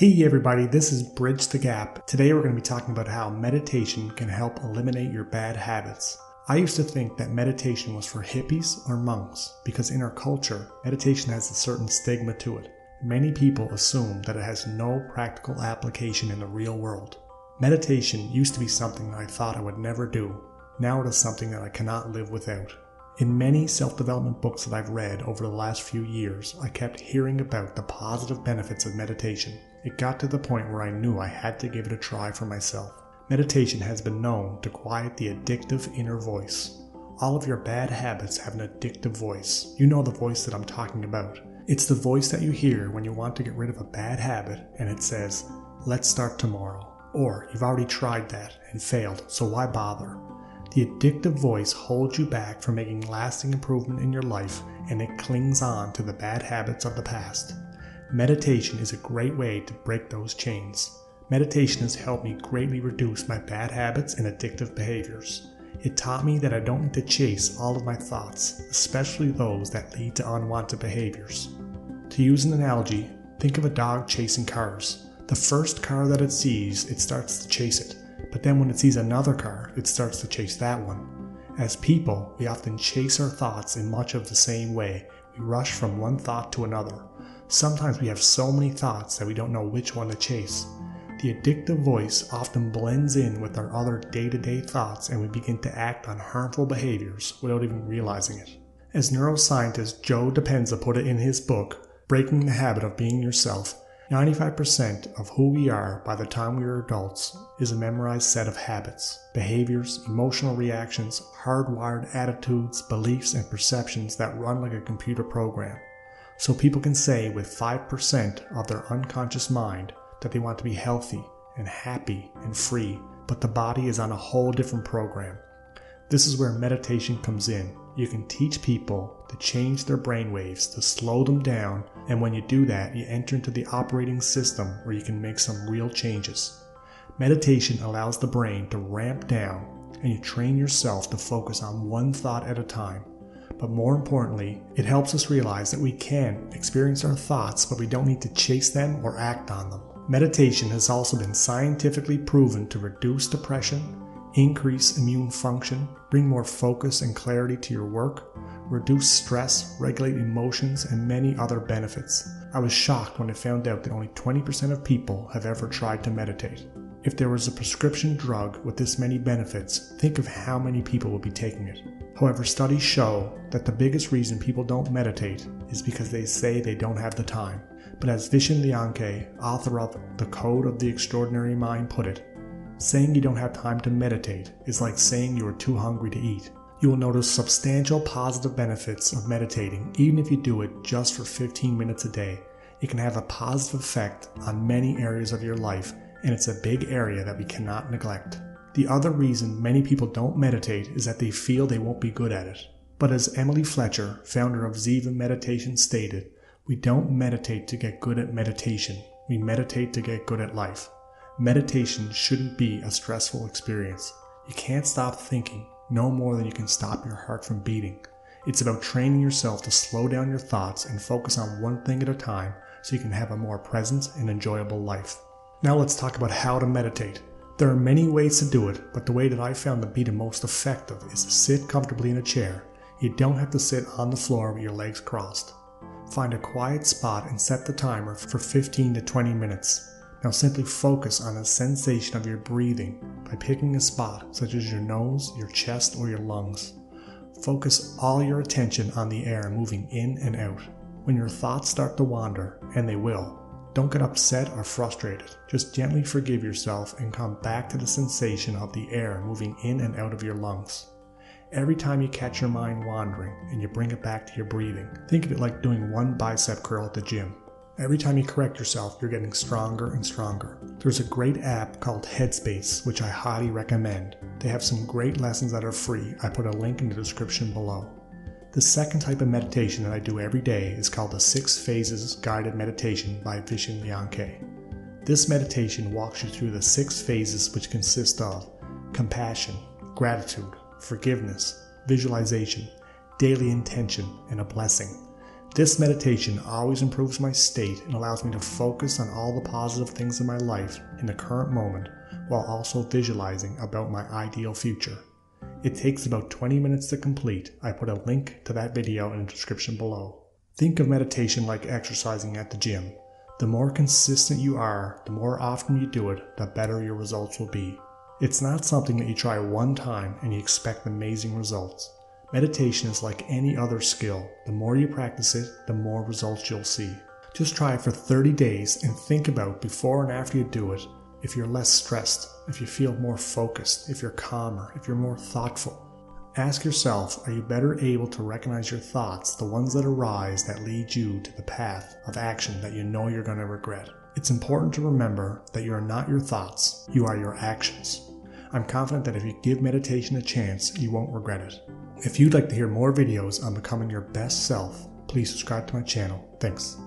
Hey everybody, this is Bridge the Gap. Today we're going to be talking about how meditation can help eliminate your bad habits. I used to think that meditation was for hippies or monks because in our culture, meditation has a certain stigma to it. Many people assume that it has no practical application in the real world. Meditation used to be something that I thought I would never do. Now it is something that I cannot live without. In many self-development books that I've read over the last few years, I kept hearing about the positive benefits of meditation. It got to the point where I knew I had to give it a try for myself. Meditation has been known to quiet the addictive inner voice. All of your bad habits have an addictive voice. You know the voice that I'm talking about. It's the voice that you hear when you want to get rid of a bad habit and it says, "Let's start tomorrow." Or, "You've already tried that and failed, so why bother?" The addictive voice holds you back from making lasting improvement in your life, and it clings on to the bad habits of the past. Meditation is a great way to break those chains. Meditation has helped me greatly reduce my bad habits and addictive behaviors. It taught me that I don't need to chase all of my thoughts, especially those that lead to unwanted behaviors. To use an analogy, think of a dog chasing cars. The first car that it sees, it starts to chase it. But then when it sees another car, it starts to chase that one. As people, we often chase our thoughts in much of the same way. We rush from one thought to another. Sometimes we have so many thoughts that we don't know which one to chase. The addictive voice often blends in with our other day-to-day thoughts and we begin to act on harmful behaviors without even realizing it. As neuroscientist Joe Dispenza put it in his book, Breaking the Habit of Being Yourself, 95% of who we are by the time we are adults is a memorized set of habits, behaviors, emotional reactions, hardwired attitudes, beliefs, and perceptions that run like a computer program. So people can say with 5% of their unconscious mind that they want to be healthy and happy and free, but the body is on a whole different program. This is where meditation comes in. You can teach people to change their brainwaves, to slow them down, and when you do that, you enter into the operating system where you can make some real changes. Meditation allows the brain to ramp down, and you train yourself to focus on one thought at a time. But more importantly, it helps us realize that we can experience our thoughts, but we don't need to chase them or act on them. Meditation has also been scientifically proven to reduce depression, increase immune function, bring more focus and clarity to your work, reduce stress, regulate emotions, and many other benefits. I was shocked when I found out that only 20% of people have ever tried to meditate. If there was a prescription drug with this many benefits, think of how many people would be taking it. However, studies show that the biggest reason people don't meditate is because they say they don't have the time. But as Vishen Lianke, author of The Code of the Extraordinary Mind, put it, saying you don't have time to meditate is like saying you are too hungry to eat. You will notice substantial positive benefits of meditating even if you do it just for 15 minutes a day. It can have a positive effect on many areas of your life, and it's a big area that we cannot neglect. The other reason many people don't meditate is that they feel they won't be good at it. But as Emily Fletcher, founder of Ziva Meditation, stated, we don't meditate to get good at meditation. We meditate to get good at life. Meditation shouldn't be a stressful experience. You can't stop thinking, no more than you can stop your heart from beating. It's about training yourself to slow down your thoughts and focus on one thing at a time so you can have a more present and enjoyable life. Now let's talk about how to meditate. There are many ways to do it, but the way that I found to be the most effective is to sit comfortably in a chair. You don't have to sit on the floor with your legs crossed. Find a quiet spot and set the timer for 15 to 20 minutes. Now simply focus on the sensation of your breathing by picking a spot such as your nose, your chest, or your lungs. Focus all your attention on the air moving in and out. When your thoughts start to wander, and they will, don't get upset or frustrated. Just gently forgive yourself and come back to the sensation of the air moving in and out of your lungs. Every time you catch your mind wandering and you bring it back to your breathing, think of it like doing one bicep curl at the gym. Every time you correct yourself, you're getting stronger and stronger. There's a great app called Headspace, which I highly recommend. They have some great lessons that are free. I put a link in the description below. The second type of meditation that I do every day is called the 6 Phases Guided Meditation by Vishen Lianke. This meditation walks you through the 6 phases, which consist of compassion, gratitude, forgiveness, visualization, daily intention, and a blessing. This meditation always improves my state and allows me to focus on all the positive things in my life in the current moment while also visualizing about my ideal future. It takes about 20 minutes to complete. I put a link to that video in the description below. Think of meditation like exercising at the gym. The more consistent you are, the more often you do it, the better your results will be. It's not something that you try one time and you expect amazing results. Meditation is like any other skill. The more you practice it, the more results you'll see. Just try it for 30 days and think about before and after you do it, if you're less stressed, if you feel more focused, if you're calmer, if you're more thoughtful. Ask yourself, are you better able to recognize your thoughts, the ones that arise that lead you to the path of action that you know you're going to regret? It's important to remember that you are not your thoughts, you are your actions. I'm confident that if you give meditation a chance, you won't regret it. If you'd like to hear more videos on becoming your best self, please subscribe to my channel. Thanks.